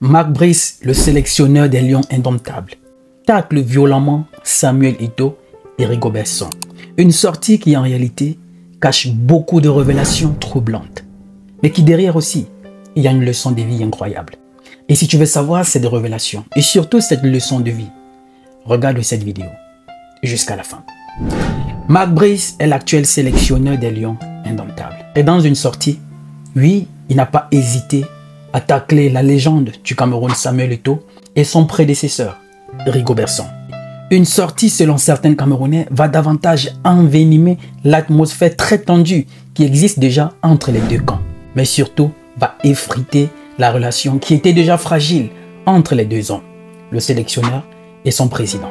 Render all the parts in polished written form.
Marc Brice, le sélectionneur des Lions indomptables, tacle violemment Samuel Eto'o et Rigobert Song. Une sortie qui en réalité cache beaucoup de révélations troublantes, mais qui derrière aussi, il y a une leçon de vie incroyable. Et si tu veux savoir cette révélation et surtout cette leçon de vie, regarde cette vidéo jusqu'à la fin. Marc Brice est l'actuel sélectionneur des Lions indomptables. Et dans une sortie, oui, il n'a pas hésité à tacler la légende du Cameroun Samuel Eto'o et son prédécesseur Rigobert Song. Une sortie selon certains Camerounais va davantage envenimer l'atmosphère très tendue qui existe déjà entre les deux camps, mais surtout va effriter la relation qui était déjà fragile entre les deux hommes, le sélectionneur et son président.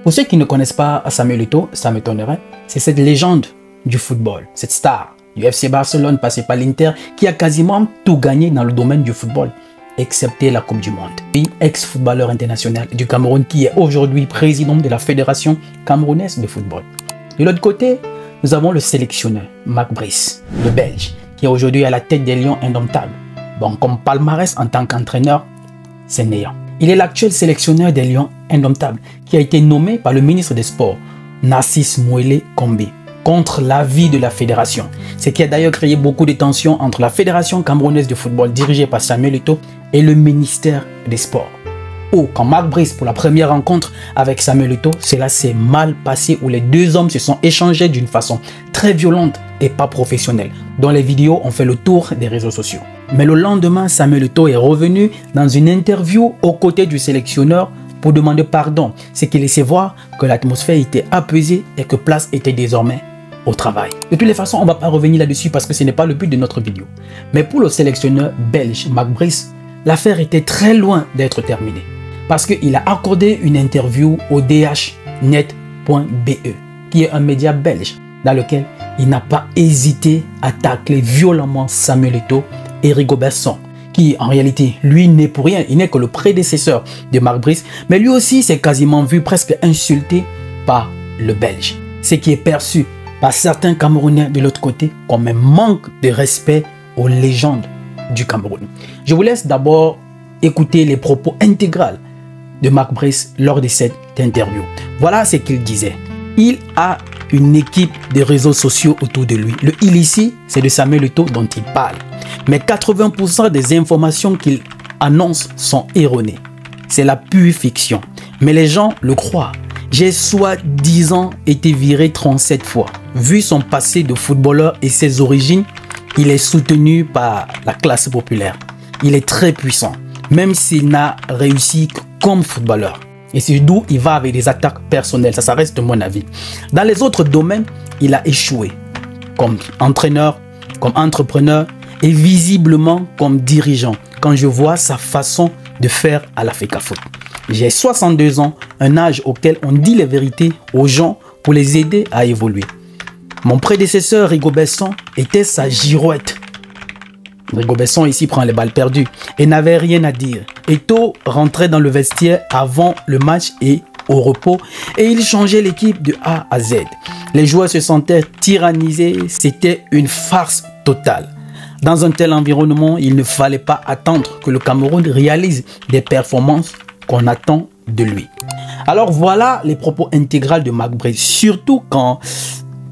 Pour ceux qui ne connaissent pas Samuel Eto'o, ça m'étonnerait, c'est cette légende du football, cette star du FC Barcelone passé par l'Inter qui a quasiment tout gagné dans le domaine du football, excepté la Coupe du Monde. Puis, ex-footballeur international du Cameroun qui est aujourd'hui président de la Fédération camerounaise de football. De l'autre côté, nous avons le sélectionneur Marc Brice, le Belge, qui est aujourd'hui à la tête des Lions indomptables. Bon, comme palmarès en tant qu'entraîneur, c'est néant. Il est l'actuel sélectionneur des Lions indomptables qui a été nommé par le ministre des Sports, Narcisse Mouélé Kombe, contre l'avis de la fédération. Ce qui a d'ailleurs créé beaucoup de tensions entre la Fédération camerounaise de football dirigée par Samuel Eto'o et le ministère des Sports. Quand Marc Brice, pour la première rencontre avec Samuel Eto'o, cela s'est mal passé où les deux hommes se sont échangés d'une façon très violente et pas professionnelle, dont les vidéos ont fait le tour des réseaux sociaux. Mais le lendemain, Samuel Eto'o est revenu dans une interview aux côtés du sélectionneur pour demander pardon, ce qui laissait voir que l'atmosphère était apaisée et que place était désormais au travail. De toutes les façons, on ne va pas revenir là-dessus parce que ce n'est pas le but de notre vidéo. Mais pour le sélectionneur belge Marc Brice, l'affaire était très loin d'être terminée parce qu'il a accordé une interview au dhnet.be, qui est un média belge dans lequel il n'a pas hésité à tacler violemment Samuel Eto'o et Rigobert Song, qui en réalité, lui, n'est pour rien, il n'est que le prédécesseur de Marc Brice, mais lui aussi s'est quasiment vu presque insulté par le Belge, ce qui est perçu par certains Camerounais de l'autre côté comme un manque de respect aux légendes du Cameroun. Je vous laisse d'abord écouter les propos intégraux de Marc Brice lors de cette interview. Voilà ce qu'il disait. Il a une équipe de réseaux sociaux autour de lui. Le « il » ici, c'est de Samuel Eto'o dont il parle. Mais 80% des informations qu'il annonce sont erronées. C'est la pure fiction. Mais les gens le croient. J'ai soi-disant été viré 37 fois. Vu son passé de footballeur et ses origines, il est soutenu par la classe populaire. Il est très puissant, même s'il n'a réussi que comme footballeur. Et c'est d'où il va avec des attaques personnelles. Ça reste mon avis. Dans les autres domaines, il a échoué. Comme entraîneur, comme entrepreneur et visiblement comme dirigeant. Quand je vois sa façon de faire à l'Africa Foot. J'ai 62 ans, un âge auquel on dit les vérités aux gens pour les aider à évoluer. Mon prédécesseur Rigobert Song était sa girouette. Rigobert Song ici prend les balles perdues et n'avait rien à dire. Eto'o rentrait dans le vestiaire avant le match et au repos et il changeait l'équipe de A à Z. Les joueurs se sentaient tyrannisés, c'était une farce totale. Dans un tel environnement, il ne fallait pas attendre que le Cameroun réalise des performances qu'on attend de lui. Alors voilà les propos intégraux de Marc Brice, surtout quand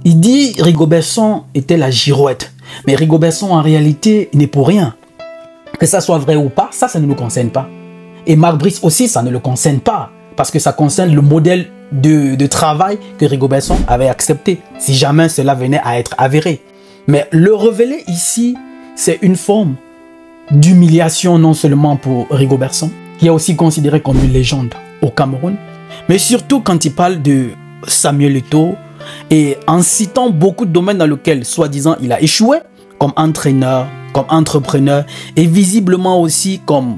il dit Rigobert Song était la girouette. Mais Rigobert Song en réalité n'est pour rien. Que ça soit vrai ou pas, ça ne nous concerne pas. Et Marc Brice aussi, ça ne le concerne pas. Parce que ça concerne le modèle de travail que Rigobert Song avait accepté, si jamais cela venait à être avéré. Mais le révéler ici, c'est une forme d'humiliation non seulement pour Rigobert Song, qui est aussi considéré comme une légende au Cameroun, mais surtout quand il parle de Samuel Eto'o et en citant beaucoup de domaines dans lesquels, soi-disant, il a échoué, comme entraîneur, comme entrepreneur et visiblement aussi comme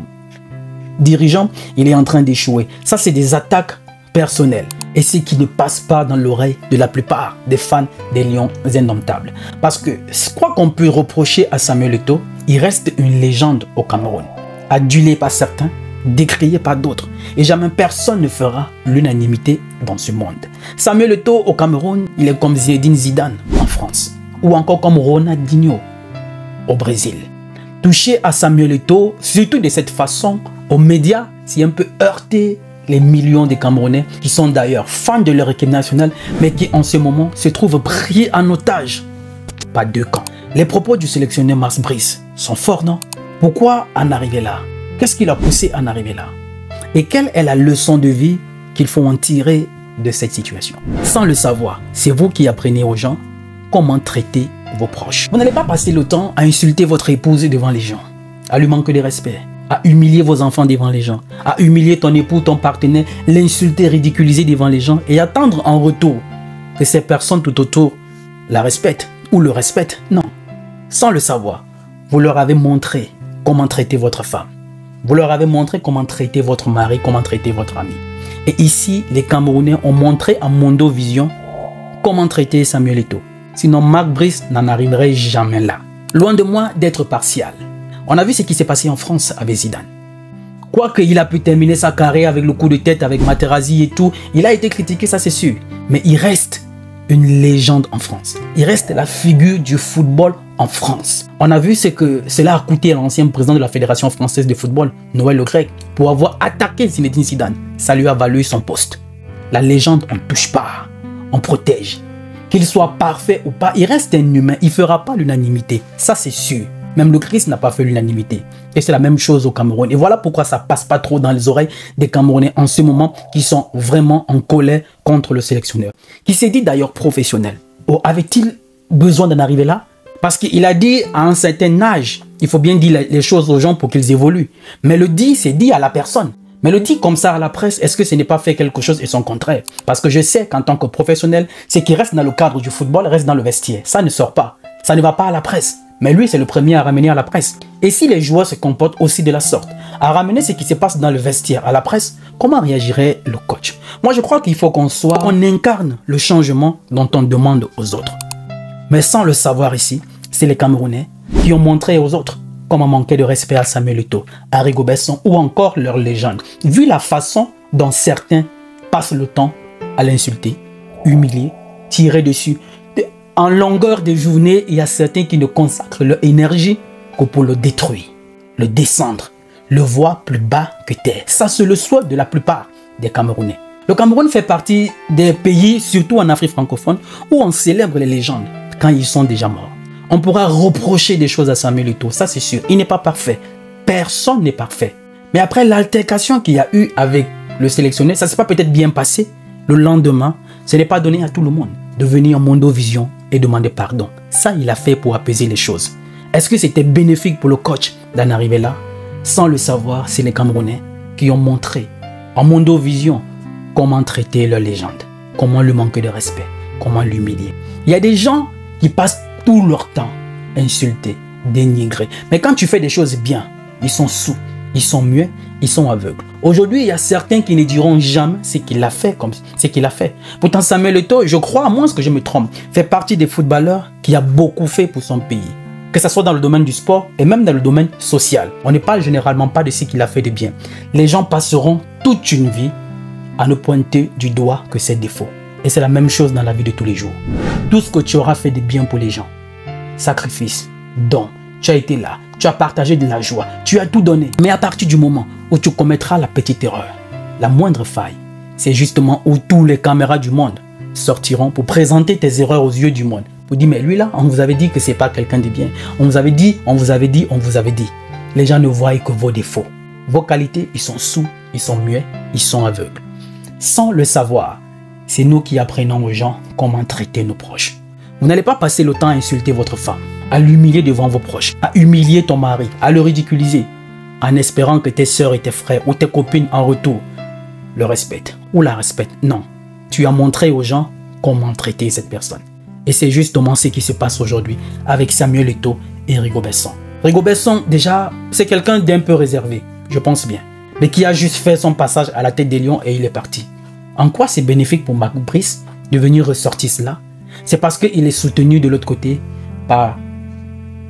dirigeant, il est en train d'échouer. Ça, c'est des attaques personnelles. Et ce qui ne passe pas dans l'oreille de la plupart des fans des Lions indomptables. Parce que, quoi qu'on peut reprocher à Samuel Eto'o, il reste une légende au Cameroun. Adulé par certains, décrié par d'autres. Et jamais personne ne fera l'unanimité dans ce monde. Samuel Eto'o au Cameroun, il est comme Zinedine Zidane en France. Ou encore comme Ronaldinho au Brésil. Toucher à Samuel Eto'o, surtout de cette façon, aux médias, c'est un peu heurté les millions de Camerounais qui sont d'ailleurs fans de leur équipe nationale, mais qui en ce moment se trouvent pris en otage. Pas deux camps. Les propos du sélectionneur Mars Brice sont forts, non? Pourquoi en arriver là? Qu'est-ce qui l'a poussé à en arriver là? Et quelle est la leçon de vie qu'il faut en tirer de cette situation? Sans le savoir, c'est vous qui apprenez aux gens comment traiter vos proches. Vous n'allez pas passer le temps à insulter votre épouse devant les gens, à lui manquer de respect, à humilier vos enfants devant les gens, à humilier ton époux, ton partenaire, l'insulter, ridiculiser devant les gens et attendre en retour que ces personnes tout autour la respectent ou le respectent. Non. Sans le savoir, vous leur avez montré comment traiter votre femme. Vous leur avez montré comment traiter votre mari, comment traiter votre ami. Et ici, les Camerounais ont montré à Mondo Vision comment traiter Samuel Eto'o. Sinon, Marc Brice n'en arriverait jamais là. Loin de moi d'être partial. On a vu ce qui s'est passé en France avec Zidane. Quoique il a pu terminer sa carrière avec le coup de tête avec Materazzi et tout, il a été critiqué, ça c'est sûr. Mais il reste une légende en France. Il reste la figure du football en France. On a vu ce que cela a coûté à l'ancien président de la Fédération française de football, Noël Le Graët, pour avoir attaqué Zinedine Zidane. Ça lui a valu son poste. La légende, on ne touche pas, on protège. Qu'il soit parfait ou pas, il reste un humain, il ne fera pas l'unanimité. Ça c'est sûr. Même le Christ n'a pas fait l'unanimité. Et c'est la même chose au Cameroun. Et voilà pourquoi ça passe pas trop dans les oreilles des Camerounais en ce moment qui sont vraiment en colère contre le sélectionneur. Qui s'est dit d'ailleurs professionnel. Oh, avait-il besoin d'en arriver là? Parce qu'il a dit à un certain âge, il faut bien dire les choses aux gens pour qu'ils évoluent. Mais le dit, c'est dit à la personne. Mais le dit comme ça à la presse, est-ce que ce n'est pas fait quelque chose et son contraire? Parce que je sais qu'en tant que professionnel, ce qui reste dans le cadre du football reste dans le vestiaire. Ça ne sort pas. Ça ne va pas à la presse. Mais lui, c'est le premier à ramener à la presse. Et si les joueurs se comportent aussi de la sorte, à ramener ce qui se passe dans le vestiaire à la presse, comment réagirait le coach? Moi, je crois qu'il faut qu'on incarne le changement dont on demande aux autres. Mais sans le savoir ici, c'est les Camerounais qui ont montré aux autres comment manquer de respect à Samuel Eto'o, à Rigobert-Song ou encore leur légende. Vu la façon dont certains passent le temps à l'insulter, humilier, tirer dessus, en longueur de journée, il y a certains qui ne consacrent leur énergie que pour le détruire, le descendre, le voir plus bas que terre. Ça, c'est le souhait de la plupart des Camerounais. Le Cameroun fait partie des pays, surtout en Afrique francophone, où on célèbre les légendes quand ils sont déjà morts. On pourra reprocher des choses à Samuel Eto'o, ça c'est sûr. Il n'est pas parfait. Personne n'est parfait. Mais après l'altercation qu'il y a eu avec le sélectionneur, ça ne s'est pas peut-être bien passé. Le lendemain, ce n'est pas donné à tout le monde de venir en Mondo Vision et demander pardon. Ça, il a fait pour apaiser les choses. Est-ce que c'était bénéfique pour le coach d'en arriver là? Sans le savoir, c'est les Camerounais qui ont montré en Mondo Vision comment traiter leur légende, comment lui manquer de respect, comment l'humilier. Il y a des gens qui passent tout leur temps à insulter, dénigrer. Mais quand tu fais des choses bien, ils sont sourds, ils sont muets, ils sont aveugles. Aujourd'hui, il y a certains qui ne diront jamais ce qu'il a fait comme ce qu'il a fait. Pourtant, Samuel Eto'o, je crois, à moins que je me trompe, fait partie des footballeurs qui a beaucoup fait pour son pays. Que ce soit dans le domaine du sport et même dans le domaine social. On ne parle généralement pas de ce qu'il a fait de bien. Les gens passeront toute une vie à ne pointer du doigt que ses défauts. Et c'est la même chose dans la vie de tous les jours. Tout ce que tu auras fait de bien pour les gens, sacrifice, don, tu as été là, tu as partagé de la joie, tu as tout donné. Mais à partir du moment où tu commettras la petite erreur, la moindre faille, c'est justement où tous les caméras du monde sortiront pour présenter tes erreurs aux yeux du monde. Pour dire, mais lui là, on vous avait dit que c'est pas quelqu'un de bien. On vous avait dit, on vous avait dit, on vous avait dit. Les gens ne voient que vos défauts. Vos qualités, ils sont sourds, ils sont muets, ils sont aveugles. Sans le savoir, c'est nous qui apprenons aux gens comment traiter nos proches. Vous n'allez pas passer le temps à insulter votre femme, à l'humilier devant vos proches, à humilier ton mari, à le ridiculiser, en espérant que tes soeurs et tes frères ou tes copines en retour le respectent ou la respectent. Non, tu as montré aux gens comment traiter cette personne. Et c'est justement ce qui se passe aujourd'hui avec Samuel Eto'o et Rigobert-Song. Rigobert-Song, déjà, c'est quelqu'un d'un peu réservé, je pense bien, mais qui a juste fait son passage à la tête des Lions et il est parti. En quoi c'est bénéfique pour Marc Brice de venir ressortir cela? C'est parce qu'il est soutenu de l'autre côté par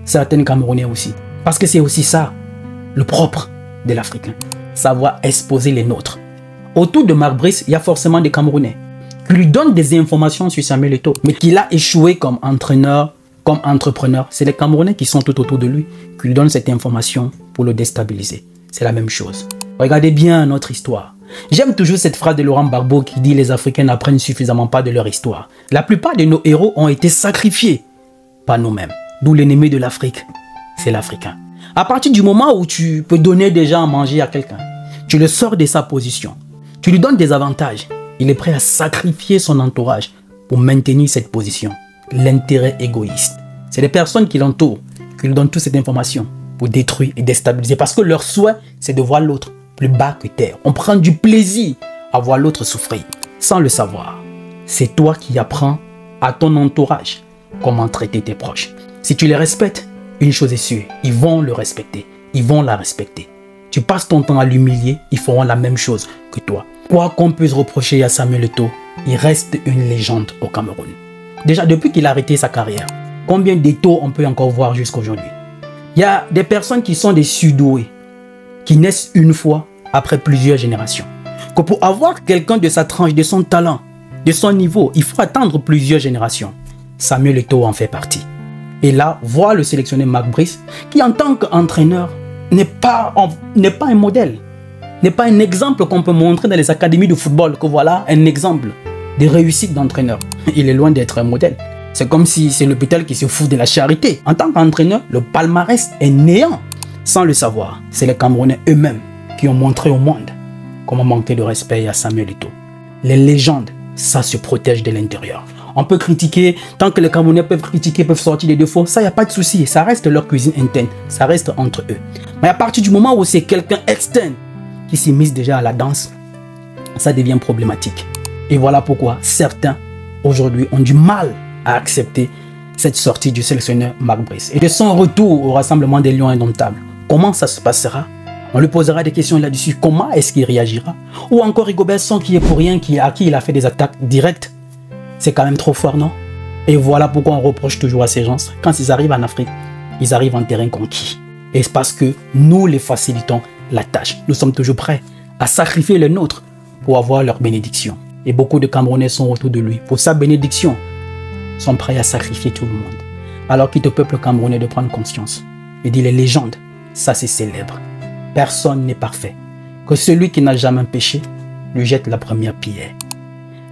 certains Camerounais aussi. Parce que c'est aussi ça, le propre de l'Africain. Savoir exposer les nôtres. Autour de Marc Brice, il y a forcément des Camerounais qui lui donnent des informations sur Samuel Eto'o, mais qu'il a échoué comme entraîneur, comme entrepreneur. C'est les Camerounais qui sont tout autour de lui, qui lui donnent cette information pour le déstabiliser. C'est la même chose. Regardez bien notre histoire. J'aime toujours cette phrase de Laurent Gbagbo qui dit « Les Africains n'apprennent suffisamment pas de leur histoire ». La plupart de nos héros ont été sacrifiés par nous-mêmes. D'où l'ennemi de l'Afrique, c'est l'Africain. À partir du moment où tu peux donner déjà à manger à quelqu'un, tu le sors de sa position, tu lui donnes des avantages, il est prêt à sacrifier son entourage pour maintenir cette position. L'intérêt égoïste. C'est les personnes qui l'entourent, qui lui donnent toute cette information pour détruire et déstabiliser. Parce que leur souhait, c'est de voir l'autre plus bas que terre. On prend du plaisir à voir l'autre souffrir, sans le savoir. C'est toi qui apprends à ton entourage comment traiter tes proches. Si tu les respectes, une chose est sûre, ils vont le respecter, ils vont la respecter. Tu passes ton temps à l'humilier, ils feront la même chose que toi. Quoi qu'on puisse reprocher à Samuel Eto'o, il reste une légende au Cameroun. Déjà, depuis qu'il a arrêté sa carrière, combien d'Eto'o on peut encore voir jusqu'à aujourd'hui? Il y a des personnes qui sont des surdoués, qui naissent une fois après plusieurs générations. Que pour avoir quelqu'un de sa tranche, de son talent, de son niveau, il faut attendre plusieurs générations. Samuel Eto'o en fait partie. Et là, voir le sélectionneur Mac Brice, qui en tant qu'entraîneur n'est pas un modèle, n'est pas un exemple qu'on peut montrer dans les académies de football, que voilà un exemple de réussite d'entraîneur. Il est loin d'être un modèle. C'est comme si c'est l'hôpital qui se fout de la charité. En tant qu'entraîneur, le palmarès est néant. Sans le savoir, c'est les Camerounais eux-mêmes qui ont montré au monde comment manquer de respect à Samuel Eto'o. Les légendes, ça se protège de l'intérieur. On peut critiquer, tant que les Camerounais peuvent critiquer, peuvent sortir des défauts, ça, il n'y a pas de souci. Ça reste leur cuisine interne, ça reste entre eux. Mais à partir du moment où c'est quelqu'un externe qui s'immisce déjà à la danse, ça devient problématique. Et voilà pourquoi certains, aujourd'hui, ont du mal à accepter cette sortie du sélectionneur Mac Brice. Et de son retour au rassemblement des Lions Indomptables, comment ça se passera? On lui posera des questions là-dessus. Comment est-ce qu'il réagira? Ou encore Rigobert Song qui est pour rien, à qui il a fait des attaques directes. C'est quand même trop fort, non? Et voilà pourquoi on reproche toujours à ces gens, quand ils arrivent en Afrique, ils arrivent en terrain conquis. Et c'est parce que nous les facilitons la tâche. Nous sommes toujours prêts à sacrifier les nôtres pour avoir leur bénédiction. Et beaucoup de Camerounais sont autour de lui. Pour sa bénédiction, sont prêts à sacrifier tout le monde. Alors quitte au peuple camerounais de prendre conscience. Il dit les légendes, ça c'est célèbre. Personne n'est parfait. Que celui qui n'a jamais péché lui jette la première pierre.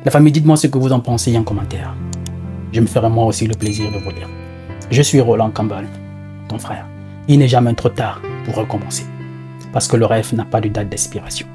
La famille, dites-moi ce que vous en pensez en commentaire. Je me ferai moi aussi le plaisir de vous lire. Je suis Roland Kambal, ton frère. Il n'est jamais trop tard pour recommencer. Parce que le rêve n'a pas de date d'expiration.